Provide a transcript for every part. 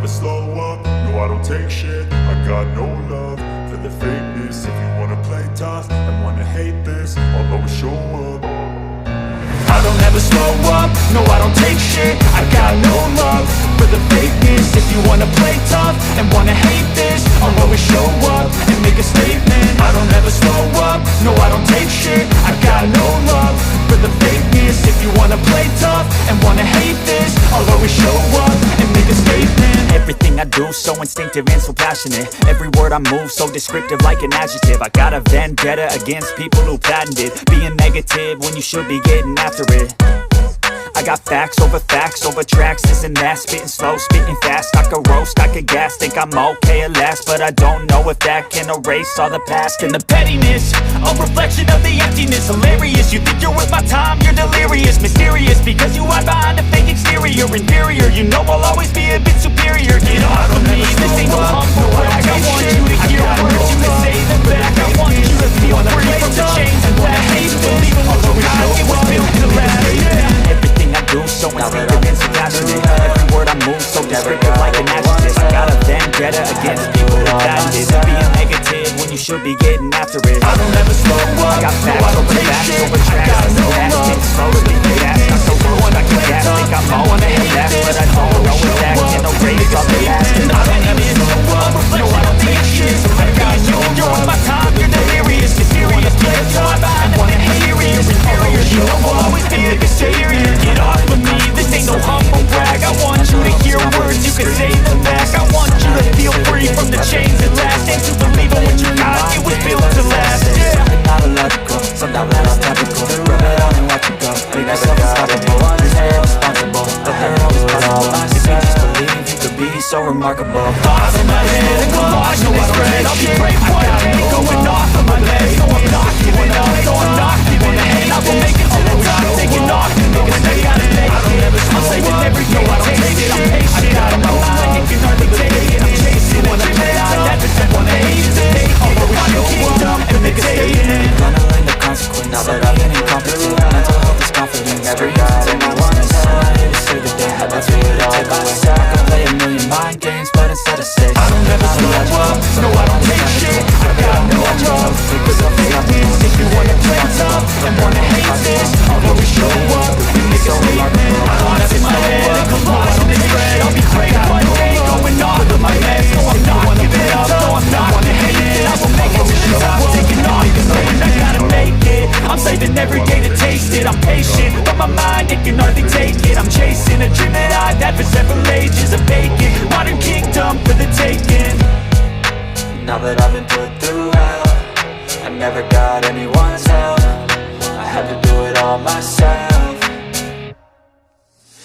never slow up, no I don't take shit. I got no love for the fakeness. If you wanna play tough and wanna hate this, I'll always show up. I don't ever slow up, no I don't take shit. I got no love for the fakeness. If you wanna play tough and wanna hate this, I'll always show up and make a statement. I don't ever slow up, no I don't take shit. I got no love for the fakeness. If you wanna play tough and wanna hate this, I'll always show up and make a statement. Everything I do so instinctive and so passionate. Every word I move so descriptive like an adjective. I got a vendetta against people who patented being negative when you should be getting after it. I got facts over tracks, this and that. Spitting slow, spitting fast. I could roast, I could gas. Think I'm okay at last, but I don't know if that can erase all the past. And the pettiness, a reflection of the emptiness. Hilarious, you think you're worth my time, you're delirious. Mysterious, because you hide behind a fake exterior. Inferior, you know I'll always be a bit superior. Get off of me, this ain't no humble brag. I want you to hear words, you can say them back. I want you to feel free from the chains and last. Believe in what you got, it was built to last. Everything I do so instinctive and so passionate. Every word I move so descriptive like an adjective. I got a vendetta against people who patented being negative when you should be getting after it. I don't ever slow up, I got facts over tracks, no fast, spitting slow, spitting fast. I so ruined, I can gas, think I'm all on the last, but I don't know if that can erase all the past. And the pettiness, no I don't take shit. I got you, you're worth my time, you're delirious. Mysterious, play time, I wanna hate serious. Inferior, you know I'll always be a mysterious. Get off of me, this ain't no humble brag. I want you to hear words, you can say them back. I want you to feel free from the chains at last. And to believe in what you got, it was built to last. Something not illogical, sometimes that's typical. Rub it on and watch it go, make yourself unstoppable. They're irresponsible, but they're always possible. If you just believe, you could be so remarkable. Thoughts in my head and collage in this thread. I'll be brave one day, going off of my legs. No I'm not giving up, no I'm not giving in. I will make it to the top, taking off and making stay out of it. I'm saving every day, I don't take it, I'm patient. I got a mind, you can hardly take it. I'm chasing a dream that I never said wanna hate it. I'll always show up and make a statement. Gonna learn the consequence, now that I've been incompetent. Mental health is confidence, every God, anyone is here to save the day. Let's do it all the way. I can play a million mind games, but instead of say I don't ever slow up, no I don't take shit. I got no love for the fakeness. If you wanna play tough and wanna hate this, I'll always show up and make a statement. Thoughts in my head and collage in this thread. I'll be great one day, going off of my meds. No I'm not giving up, no I'm not wanna hate it. I will make it to the top, taking off the stage. I gotta make it, I'm saving every day to taste it. I'm patient, but my mind, it can hardly take it. I'm chasing a dream that I've had for several ages. A vacant, modern kingdom for the taking. now that I've been put through hell, I never got anyone's help. I had to do it all myself.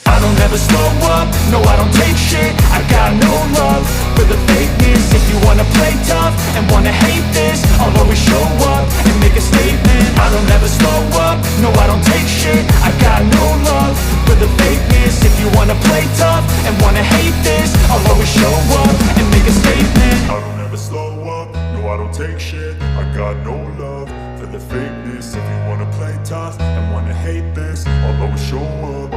I don't ever slow up, no I don't take shit. I got no love for the fakeness. If you wanna play tough and wanna hate this, I'll always show up and make a statement. I don't ever slow up, no I don't take shit. I got no love for the fakeness. If you wanna play tough and wanna hate this, I'll always show up and make a statement. I don't ever slow up, no I don't take shit. I got no love for the fakeness. If you wanna play tough and wanna hate this, I'll always show up.